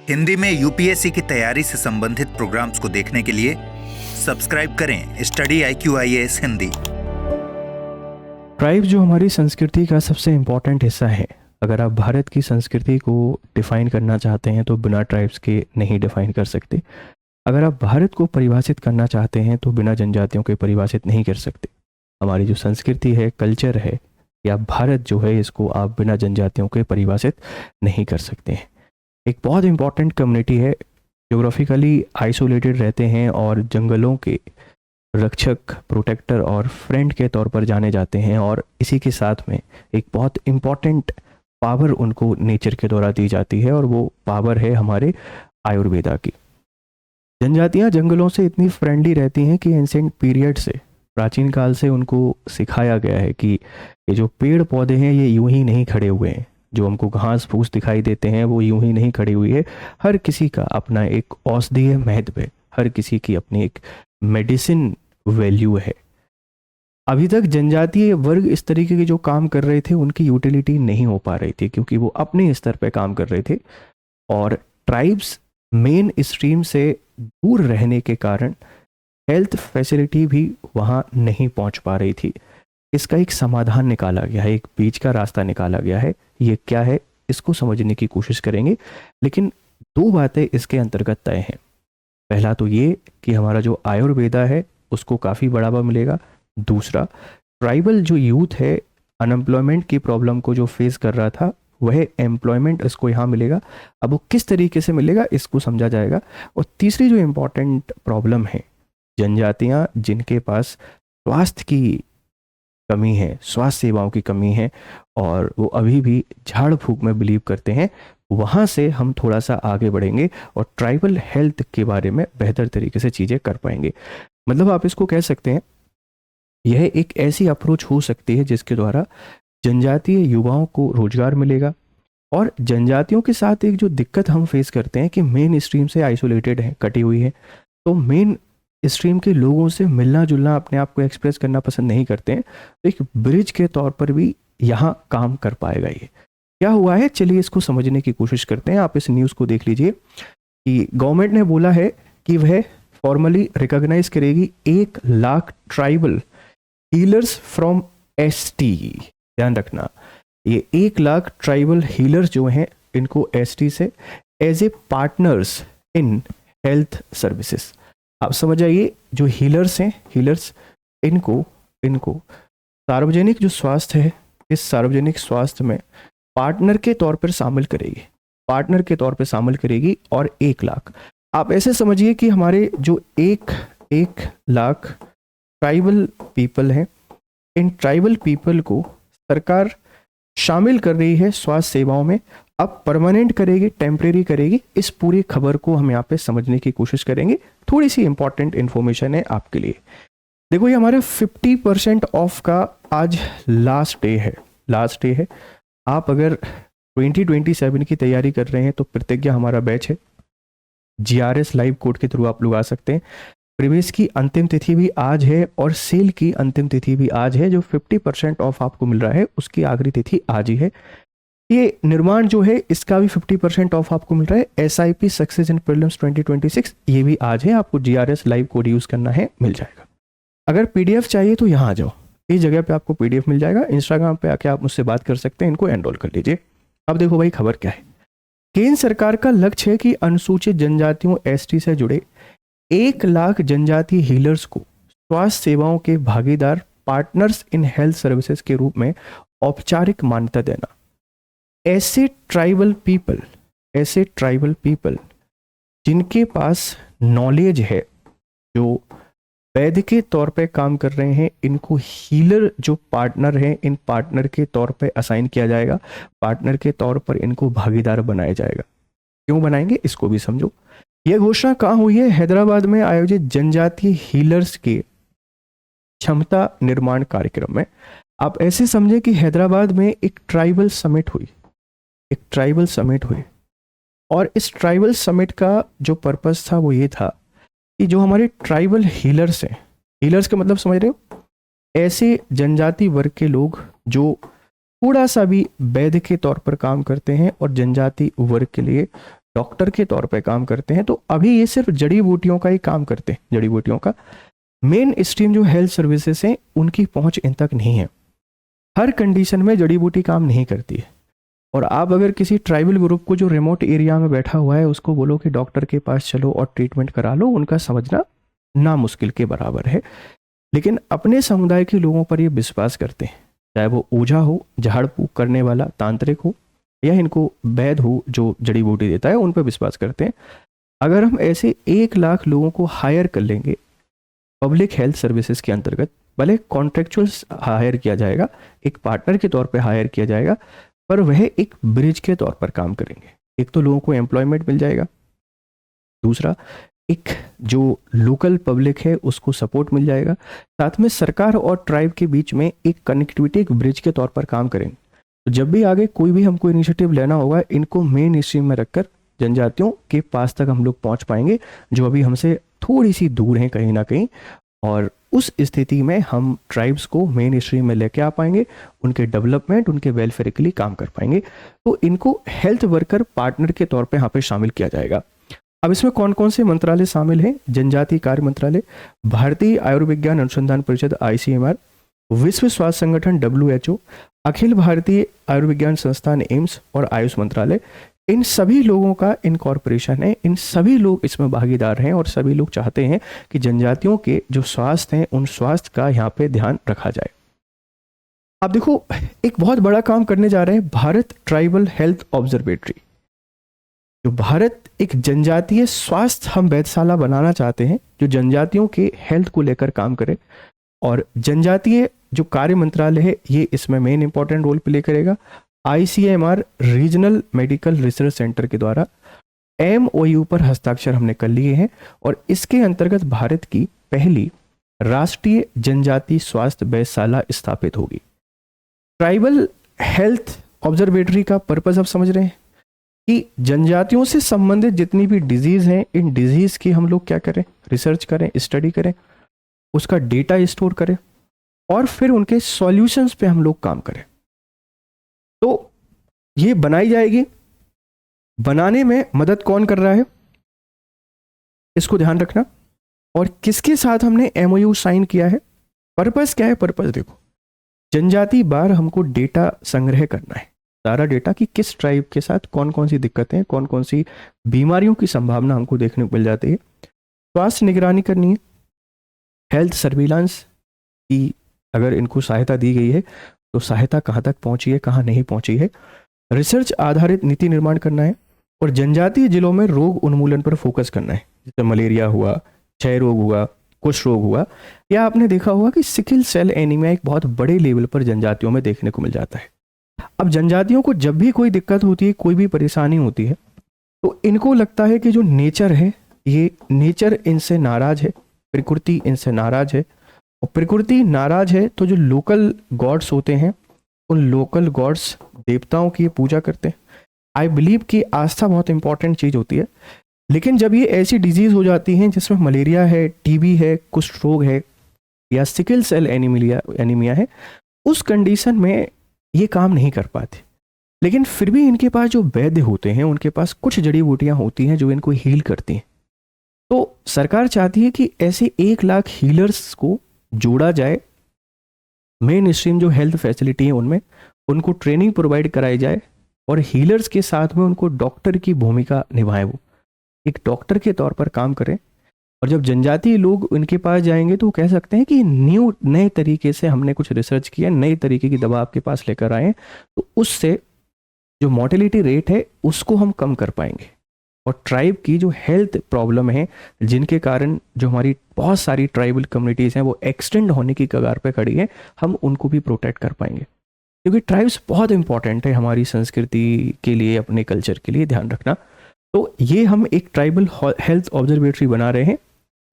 हिंदी में यूपीएससी की तैयारी से संबंधित प्रोग्राम्स को देखने के लिए सब्सक्राइब करें स्टडी IQIAS हिंदी। ट्राइब जो हमारी संस्कृति का सबसे इम्पॉर्टेंट हिस्सा है। अगर आप भारत की संस्कृति को डिफ़ाइन करना चाहते हैं तो बिना ट्राइब्स के नहीं डिफ़ाइन कर सकते। अगर आप भारत को परिभाषित करना चाहते हैं तो बिना जनजातियों के परिभाषित नहीं कर सकते। हमारी जो संस्कृति है, कल्चर है या भारत जो है, इसको आप बिना जनजातियों के परिभाषित नहीं कर सकते हैं। एक बहुत इम्पॉर्टेंट कम्युनिटी है, ज्योग्राफिकली आइसोलेटेड रहते हैं और जंगलों के रक्षक, प्रोटेक्टर और फ्रेंड के तौर पर जाने जाते हैं। और इसी के साथ में एक बहुत इम्पॉर्टेंट पावर उनको नेचर के द्वारा दी जाती है और वो पावर है हमारे आयुर्वेदा की। जनजातियां जंगलों से इतनी फ्रेंडली रहती हैं कि एंशिएंट पीरियड से, प्राचीन काल से उनको सिखाया गया है कि ये जो पेड़ पौधे हैं ये यूं ही नहीं खड़े हुए हैं। जो हमको घास फूस दिखाई देते हैं वो यूं ही नहीं खड़ी हुई है। हर किसी का अपना एक औषधीय महत्व है, हर किसी की अपनी एक मेडिसिन वैल्यू है। अभी तक जनजातीय वर्ग इस तरीके के जो काम कर रहे थे उनकी यूटिलिटी नहीं हो पा रही थी क्योंकि वो अपने स्तर पे काम कर रहे थे और ट्राइब्स मेन स्ट्रीम से दूर रहने के कारण हेल्थ फैसिलिटी भी वहाँ नहीं पहुँच पा रही थी। इसका एक समाधान निकाला गया है, एक बीच का रास्ता निकाला गया है। ये क्या है, इसको समझने की कोशिश करेंगे, लेकिन दो बातें इसके अंतर्गत तय हैं। पहला तो ये कि हमारा जो आयुर्वेदा है उसको काफ़ी बढ़ावा मिलेगा। दूसरा, ट्राइबल जो यूथ है अनएम्प्लॉयमेंट की प्रॉब्लम को जो फेस कर रहा था वह एम्प्लॉयमेंट इसको यहाँ मिलेगा। अब वो किस तरीके से मिलेगा इसको समझा जाएगा। और तीसरी जो इम्पोर्टेंट प्रॉब्लम है, जनजातियाँ जिनके पास स्वास्थ्य की कमी है, स्वास्थ्य सेवाओं की कमी है और वो अभी भी झाड़ फूक में बिलीव करते हैं, वहाँ से हम थोड़ा सा आगे बढ़ेंगे और ट्राइबल हेल्थ के बारे में बेहतर तरीके से चीज़ें कर पाएंगे। मतलब आप इसको कह सकते हैं यह एक ऐसी अप्रोच हो सकती है जिसके द्वारा जनजातीय युवाओं को रोजगार मिलेगा। और जनजातियों के साथ एक जो दिक्कत हम फेस करते हैं कि मेन स्ट्रीम से आइसोलेटेड है, कटी हुई है, तो मेन स्ट्रीम के लोगों से मिलना जुलना, अपने आप को एक्सप्रेस करना पसंद नहीं करते हैं। तो एक ब्रिज के तौर पर भी यहाँ काम कर पाएगा। ये क्या हुआ है, चलिए इसको समझने की कोशिश करते हैं। आप इस न्यूज़ को देख लीजिए कि गवर्नमेंट ने बोला है कि वह फॉर्मली रिकॉग्नाइज करेगी 1 lakh tribal healers from ST। ध्यान रखना, ये 1 लाख ट्राइबल हीलर्स जो हैं इनको ST से as a partners in health services. आप समझ आइए, जो हीलर्स हैं, हीलर्स इनको सार्वजनिक जो स्वास्थ्य है, इस सार्वजनिक स्वास्थ्य में पार्टनर के तौर पर शामिल करेगी, पार्टनर के तौर पर शामिल करेगी। और 1 लाख, आप ऐसे समझिए कि हमारे जो 1 लाख ट्राइबल पीपल हैं, इन ट्राइबल पीपल को सरकार शामिल कर रही है स्वास्थ्य सेवाओं में। अब परमानेंट करेगी, टेम्परेरी करेगी, इस पूरी खबर को हम यहाँ पे समझने की कोशिश करेंगे। थोड़ी सी इंपॉर्टेंट इन्फॉर्मेशन है आपके लिए। देखो, ये हमारे 50% ऑफ का आज लास्ट डे है। आप अगर 2027 की तैयारी कर रहे हैं तो प्रतिज्ञा हमारा बैच है, GRS लाइव कोड के थ्रू आप लोग आ सकते हैं। प्रवेश की अंतिम तिथि भी आज है और सेल की अंतिम तिथि भी आज है। जो 50% ऑफ आपको मिल रहा है उसकी आखिरी तिथि आज ही है। ये निर्माण जो है इसका भी 50% ऑफ आपको मिल रहा है। SIP सक्सेस इन प्रीलिम्स 2026 ये भी आज है। आपको GRS लाइव कोड यूज़ करना है, मिल जाएगा। अगर PDF चाहिए तो यहाँ आ जाओ, इस जगह पे आपको PDF मिल जाएगा। इंस्टाग्राम पे आके आप मुझसे बात कर सकते हैं, इनको एनरोल कर लीजिए। अब देखो भाई, खबर क्या है। केंद्र सरकार का लक्ष्य है कि अनुसूचित जनजातियों ST से जुड़े 1 लाख जनजातीय हीलर्स को स्वास्थ्य सेवाओं के भागीदार, पार्टनर्स इन हेल्थ सर्विसेज के रूप में औपचारिक मान्यता देना। ऐसे ट्राइबल पीपल जिनके पास नॉलेज है, जो वैद्य के तौर पे काम कर रहे हैं, इनको हीलर जो पार्टनर हैं, इन पार्टनर के तौर पे असाइन किया जाएगा। पार्टनर के तौर पर इनको भागीदार बनाया जाएगा। क्यों बनाएंगे इसको भी समझो। यह घोषणा कहाँ हुई है? हैदराबाद में आयोजित जनजातीय हीलर्स के क्षमता निर्माण कार्यक्रम में। आप ऐसे समझे कि हैदराबाद में एक ट्राइबल समिट हुई और इस ट्राइबल समिट का जो पर्पस था वो ये था कि जो हमारे ट्राइबल हीलर्स हैं, हीलर्स का मतलब समझ रहे हो, ऐसे जनजाति वर्ग के लोग जो थोड़ा सा भी वैद्य के तौर पर काम करते हैं और जनजाति वर्ग के लिए डॉक्टर के तौर पे काम करते हैं, तो अभी ये सिर्फ जड़ी बूटियों का ही काम करते हैं। जड़ी बूटियों का मेन स्ट्रीम जो हेल्थ सर्विसेज हैं उनकी पहुंच इन तक नहीं है। हर कंडीशन में जड़ी बूटी काम नहीं करती है। और आप अगर किसी ट्राइबल ग्रुप को जो रिमोट एरिया में बैठा हुआ है उसको बोलो कि डॉक्टर के पास चलो और ट्रीटमेंट करा लो, उनका समझना नामुश्किल के बराबर है। लेकिन अपने समुदाय के लोगों पर ये विश्वास करते हैं, चाहे वो ओझा हो, झाड़ फूक करने वाला तांत्रिक हो, या इनको वैद्य हो जो जड़ी बूटी देता है, उन पर विश्वास करते हैं। अगर हम ऐसे 1 लाख लोगों को हायर कर लेंगे पब्लिक हेल्थ सर्विसेज के अंतर्गत, भले कॉन्ट्रेक्चुअल हायर किया जाएगा, एक पार्टनर के तौर पे हायर किया जाएगा, पर वह एक ब्रिज के तौर पर काम करेंगे। एक तो लोगों को एम्प्लॉयमेंट मिल जाएगा, दूसरा एक जो लोकल पब्लिक है उसको सपोर्ट मिल जाएगा, साथ में सरकार और ट्राइब के बीच में एक कनेक्टिविटी, एक ब्रिज के तौर पर काम करेंगे। तो जब भी आगे कोई भी हमको इनिशिएटिव लेना होगा, इनको मेन स्ट्रीम में रखकर जनजातियों के पास तक हम लोग पहुंच पाएंगे, जो अभी हमसे थोड़ी सी दूर हैं कहीं ना कहीं। और उस स्थिति में हम ट्राइब्स को मेन स्ट्रीम में लेके आ पाएंगे, उनके डेवलपमेंट, उनके वेलफेयर के लिए काम कर पाएंगे। तो इनको हेल्थ वर्कर पार्टनर के तौर पे यहाँ पे शामिल किया जाएगा। अब इसमें कौन कौन से मंत्रालय शामिल हैं? जनजातीय कार्य मंत्रालय, भारतीय आयुर्विज्ञान अनुसंधान परिषद ICMR, विश्व स्वास्थ्य संगठन WHO, अखिल भारतीय आयुर्विज्ञान संस्थान एम्स और आयुष मंत्रालय। इन सभी लोगों का इनकॉर्पोरेशन है, इन सभी लोग इसमें भागीदार हैं और सभी लोग चाहते हैं कि जनजातियों के जो स्वास्थ्य हैं उन स्वास्थ्य का यहाँ पे ध्यान रखा जाए। अब देखो, एक बहुत बड़ा काम करने जा रहे हैं भारत ट्राइबल हेल्थ ऑब्जर्वेटरी। जो भारत एक जनजातीय स्वास्थ्य हम वेधशाला बनाना चाहते हैं जो जनजातियों के हेल्थ को लेकर काम करे, और जनजातीय जो कार्य मंत्रालय है ये इसमें मेन इंपॉर्टेंट रोल प्ले करेगा। ICMR regional medical research centre के द्वारा MOU पर हस्ताक्षर हमने कर लिए हैं और इसके अंतर्गत भारत की पहली राष्ट्रीय जनजाति स्वास्थ्य वेधशाला स्थापित होगी। ट्राइबल हेल्थ ऑब्जर्वेटरी का पर्पस आप समझ रहे हैं कि जनजातियों से संबंधित जितनी भी डिजीज हैं, इन डिजीज की हम लोग क्या करें, रिसर्च करें, स्टडी करें, उसका डेटा स्टोर करें और फिर उनके सॉल्यूशंस पे हम लोग काम करें। तो ये बनाई जाएगी। बनाने में मदद कौन कर रहा है इसको ध्यान रखना, और किसके साथ हमने MOU साइन किया है। पर्पस क्या है? पर्पस देखो, जनजाति बार हमको डेटा संग्रह करना है, सारा डेटा कि किस ट्राइब के साथ कौन कौन सी दिक्कतें, कौन कौन सी बीमारियों की संभावना हमको देखने को मिल जाती है। स्वास्थ्य निगरानी करनी है, हेल्थ सर्विलांस की अगर इनको सहायता दी गई है तो सहायता कहाँ तक पहुँची है, कहाँ नहीं पहुँची है। रिसर्च आधारित नीति निर्माण करना है और जनजातीय जिलों में रोग उन्मूलन पर फोकस करना है, जैसे मलेरिया हुआ, क्षय रोग हुआ, कुष्ठ रोग हुआ, या आपने देखा होगा कि सिकल सेल एनीमिया एक बहुत बड़े लेवल पर जनजातियों में देखने को मिल जाता है। अब जनजातियों को जब भी कोई दिक्कत होती है, कोई भी परेशानी होती है, तो इनको लगता है कि जो नेचर है, ये नेचर इनसे नाराज है, प्रकृति इनसे नाराज है, और प्रकृति नाराज है तो जो लोकल गॉड्स होते हैं उन लोकल गॉड्स देवताओं की पूजा करते हैं। आई बिलीव कि आस्था बहुत इंपॉर्टेंट चीज़ होती है, लेकिन जब ये ऐसी डिजीज़ हो जाती हैं जिसमें मलेरिया है, TB है, कुष्ठ रोग है या सिकल सेल एनीमिया है, उस कंडीशन में ये काम नहीं कर पाते। लेकिन फिर भी इनके पास जो वैद्य होते हैं उनके पास कुछ जड़ी बूटियाँ होती हैं जो इनको हील करती हैं। तो सरकार चाहती है कि ऐसे 1 लाख हीलर्स को जोड़ा जाए, मेन स्ट्रीम जो हेल्थ फैसिलिटी है उनमें उनको ट्रेनिंग प्रोवाइड कराई जाए और हीलर्स के साथ में उनको डॉक्टर की भूमिका निभाएं, वो एक डॉक्टर के तौर पर काम करें। और जब जनजातीय लोग उनके पास जाएंगे तो वो कह सकते हैं कि नए तरीके से हमने कुछ रिसर्च किया, नए तरीके की दवा आपके पास लेकर आए, तो उससे जो मोर्टेलिटी रेट है उसको हम कम कर पाएंगे। और ट्राइब की जो हेल्थ प्रॉब्लम है, जिनके कारण जो हमारी बहुत सारी ट्राइबल कम्युनिटीज़ हैं वो एक्सटेंड होने की कगार पे खड़ी है, हम उनको भी प्रोटेक्ट कर पाएंगे। क्योंकि ट्राइब्स बहुत इंपॉर्टेंट है हमारी संस्कृति के लिए, अपने कल्चर के लिए, ध्यान रखना। तो ये हम एक ट्राइबल हेल्थ ऑब्जर्वेटरी बना रहे हैं,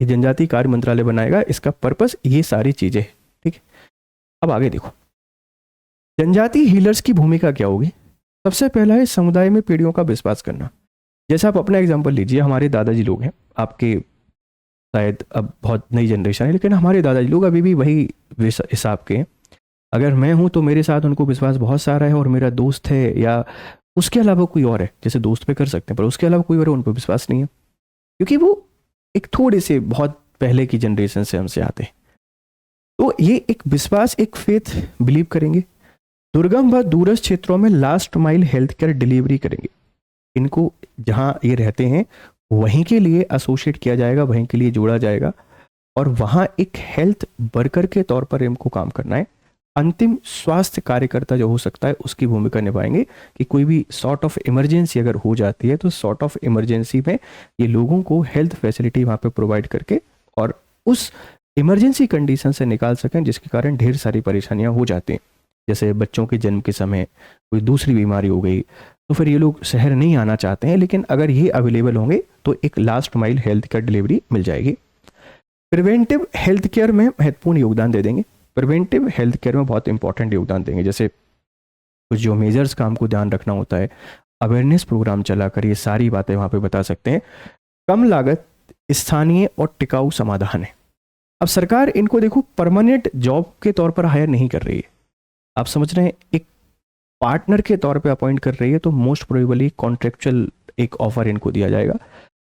ये जनजातीय कार्य मंत्रालय बनाएगा, इसका पर्पस ये सारी चीज़ें, ठीक है। अब आगे देखो, जनजातीय हीलर्स की भूमिका क्या होगी। सबसे पहला है समुदाय में पीढ़ियों का विश्वास करना। जैसे आप अपना एग्जाम्पल लीजिए, हमारे दादाजी लोग हैं, आपके शायद अब बहुत नई जनरेशन है, लेकिन हमारे दादाजी लोग अभी भी वही हिसाब के हैं। अगर मैं हूँ तो मेरे साथ उनको विश्वास बहुत सारा है, और मेरा दोस्त है या उसके अलावा कोई और है, जैसे दोस्त पे कर सकते हैं, पर उसके अलावा कोई और है, उन पर विश्वास नहीं है, क्योंकि वो एक थोड़े से बहुत पहले की जनरेशन से हमसे आते हैं। तो ये एक विश्वास, एक फेथ बिलीव करेंगे। दुर्गम व दूरस्थ क्षेत्रों में last mile health care delivery करेंगे। इनको जहाँ ये रहते हैं वहीं के लिए एसोसिएट किया जाएगा, वहीं के लिए जोड़ा जाएगा, और वहाँ एक हेल्थ वर्कर के तौर पर इनको काम करना है। अंतिम स्वास्थ्य कार्यकर्ता जो हो सकता है उसकी भूमिका निभाएंगे कि कोई भी सॉर्ट ऑफ इमरजेंसी अगर हो जाती है तो सॉर्ट ऑफ इमरजेंसी में ये लोगों को हेल्थ फैसिलिटी वहाँ पे प्रोवाइड करके और उस इमरजेंसी कंडीशन से निकाल सकें, जिसके कारण ढेर सारी परेशानियाँ हो जाती हैं। जैसे बच्चों के जन्म के समय कोई दूसरी बीमारी हो गई तो फिर ये लोग शहर नहीं आना चाहते हैं, लेकिन अगर ये अवेलेबल होंगे तो एक last mile health care delivery मिल जाएगी। प्रिवेंटिव हेल्थ केयर में महत्वपूर्ण योगदान दे देंगे। प्रिवेंटिव हेल्थ केयर में बहुत इंपॉर्टेंट योगदान देंगे, जैसे कुछ जो मेजर्स का हमको ध्यान रखना होता है, अवेयरनेस प्रोग्राम चला कर ये सारी बातें वहाँ पे बता सकते हैं। कम लागत, स्थानीय और टिकाऊ समाधान है। अब सरकार इनको देखो परमानेंट जॉब के तौर पर हायर नहीं कर रही है, आप समझ रहे हैं, एक पार्टनर के तौर पे अपॉइंट कर रही है, तो मोस्ट प्रोबेबली कॉन्ट्रेक्चुअल एक ऑफर इनको दिया जाएगा।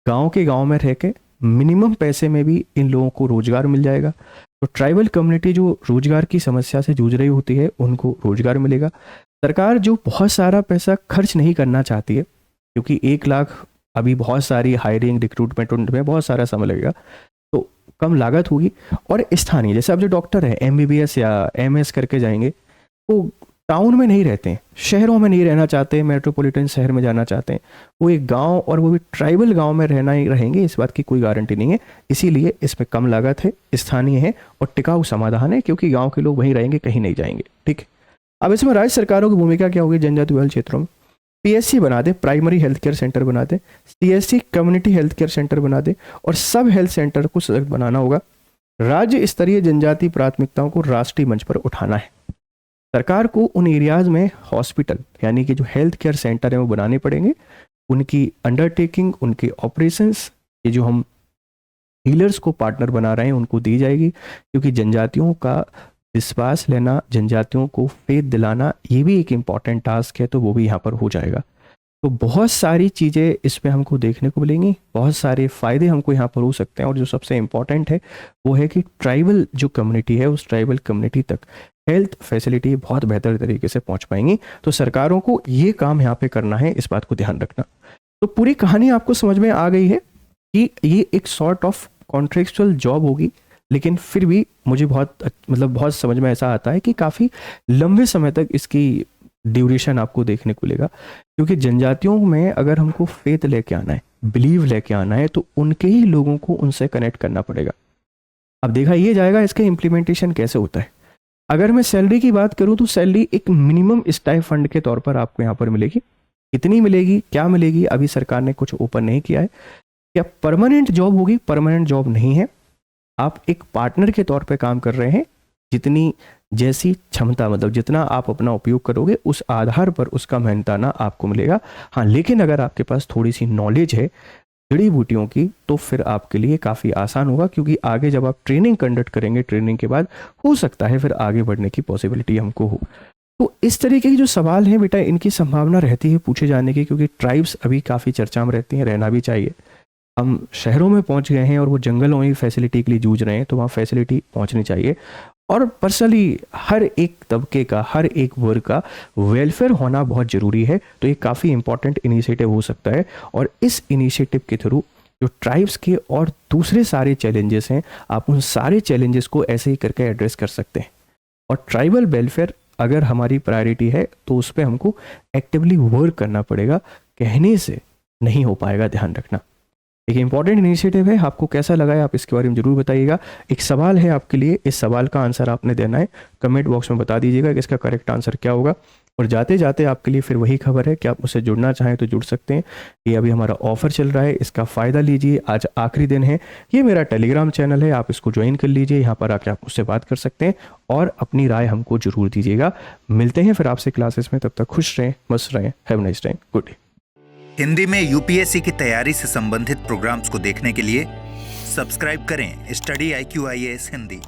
गांव के गांव में रह के मिनिमम पैसे में भी इन लोगों को रोजगार मिल जाएगा। तो ट्राइबल कम्युनिटी जो रोजगार की समस्या से जूझ रही होती है उनको रोजगार मिलेगा। सरकार जो बहुत सारा पैसा खर्च नहीं करना चाहती है, क्योंकि 1 लाख अभी बहुत सारी हायरिंग रिक्रूटमेंट में बहुत सारा समय लगेगा, तो कम लागत होगी। और स्थानीय, जैसे अब जो डॉक्टर है MBBS या MS करके जाएंगे, वो टाउन में नहीं रहते हैं, शहरों में नहीं रहना चाहते, मेट्रोपॉलिटन शहर में जाना चाहते हैं, वो एक गांव और वो भी ट्राइबल गांव में रहना ही रहेंगे, इस बात की कोई गारंटी नहीं है। इसीलिए इसमें कम लागत है, स्थानीय है और टिकाऊ समाधान है, क्योंकि गांव के लोग वहीं रहेंगे, कहीं नहीं जाएंगे। ठीक है, अब इसमें राज्य सरकारों की भूमिका क्या होगी? जनजातीय बहुल क्षेत्रों में PSC बना दे, प्राइमरी हेल्थ केयर सेंटर बना दे, CSC community health care centre बना दे, और सब हेल्थ सेंटर को सशक्त बनाना होगा। राज्य स्तरीय जनजातीय प्राथमिकताओं को राष्ट्रीय मंच पर उठाना है। सरकार को उन एरियाज में हॉस्पिटल यानी कि जो हेल्थ केयर सेंटर है वो बनाने पड़ेंगे, उनकी अंडरटेकिंग, उनके ऑपरेशंस, ये जो हम हीलर्स को पार्टनर बना रहे हैं उनको दी जाएगी, क्योंकि जनजातियों का विश्वास लेना, जनजातियों को फेथ दिलाना, ये भी एक इम्पॉर्टेंट टास्क है, तो वो भी यहाँ पर हो जाएगा। तो बहुत सारी चीज़ें इसमें हमको देखने को मिलेंगी, बहुत सारे फ़ायदे हमको यहाँ पर हो सकते हैं, और जो सबसे इम्पॉर्टेंट है वो है कि ट्राइबल जो कम्युनिटी है उस ट्राइबल कम्युनिटी तक हेल्थ फैसिलिटी बहुत बेहतर तरीके से पहुँच पाएंगी। तो सरकारों को ये काम यहाँ पे करना है, इस बात को ध्यान रखना। तो पूरी कहानी आपको समझ में आ गई है कि ये एक सॉर्ट ऑफ कॉन्ट्रेक्चुअल जॉब होगी, लेकिन फिर भी मुझे बहुत समझ में ऐसा आता है कि काफ़ी लंबे समय तक इसकी ड्यूरेशन आपको देखने को मिलेगा, क्योंकि जनजातियों में अगर हमको फेथ लेके आना है, बिलीव लेके आना है, तो उनके ही लोगों को उनसे कनेक्ट करना पड़ेगा। अब देखा ये जाएगा इसका इम्प्लीमेंटेशन कैसे होता है। अगर मैं सैलरी की बात करूं तो सैलरी एक मिनिमम स्टाइपेंड के तौर पर आपको यहाँ पर मिलेगी। कितनी मिलेगी, क्या मिलेगी, अभी सरकार ने कुछ ओपन नहीं किया है। क्या परमानेंट जॉब होगी? परमानेंट जॉब नहीं है, आप एक पार्टनर के तौर पे काम कर रहे हैं। जितनी जैसी क्षमता, मतलब जितना आप अपना उपयोग करोगे उस आधार पर उसका मेहनताना आपको मिलेगा। हाँ, लेकिन अगर आपके पास थोड़ी सी नॉलेज है जड़ी बूटियों की तो फिर आपके लिए काफ़ी आसान होगा, क्योंकि आगे जब आप ट्रेनिंग कंडक्ट करेंगे, ट्रेनिंग के बाद हो सकता है फिर आगे बढ़ने की पॉसिबिलिटी हमको हो। तो इस तरीके के जो सवाल हैं बेटा, इनकी संभावना रहती है पूछे जाने की, क्योंकि ट्राइब्स अभी काफ़ी चर्चा में रहती हैं, रहना भी चाहिए। हम शहरों में पहुंच गए हैं और वो जंगलों में फैसिलिटी के लिए जूझ रहे हैं, तो वहाँ फैसिलिटी पहुंचनी चाहिए। और पर्सनली हर एक तबके का, हर एक वर्ग का वेलफेयर होना बहुत ज़रूरी है। तो ये काफ़ी इंपॉर्टेंट इनिशिएटिव हो सकता है, और इस इनिशिएटिव के थ्रू जो ट्राइब्स के और दूसरे सारे चैलेंजेस हैं, आप उन सारे चैलेंजेस को ऐसे ही करके एड्रेस कर सकते हैं। और ट्राइबल वेलफेयर अगर हमारी प्रायोरिटी है तो उस पर हमको एक्टिवली वर्क करना पड़ेगा, कहने से नहीं हो पाएगा, ध्यान रखना। एक इंपॉर्टेंट इनिशिएटिव है, आपको कैसा लगा है आप इसके बारे में जरूर बताइएगा। एक सवाल है आपके लिए, इस सवाल का आंसर आपने देना है, कमेंट बॉक्स में बता दीजिएगा कि इसका करेक्ट आंसर क्या होगा। और जाते जाते आपके लिए फिर वही खबर है कि आप मुझसे जुड़ना चाहें तो जुड़ सकते हैं। ये अभी हमारा ऑफर चल रहा है, इसका फ़ायदा लीजिए, आज आखिरी दिन है। ये मेरा टेलीग्राम चैनल है, आप इसको ज्वाइन कर लीजिए, यहाँ पर आके आप मुझसे बात कर सकते हैं और अपनी राय हमको जरूर दीजिएगा। मिलते हैं फिर आपसे क्लासेस में, तब तक खुश रहें, मस्त रहें, have nice time, good day. Hindi में UPSC की तैयारी से संबंधित प्रोग्राम्स को देखने के लिए सब्सक्राइब करें स्टडी IQ IAS हिंदी।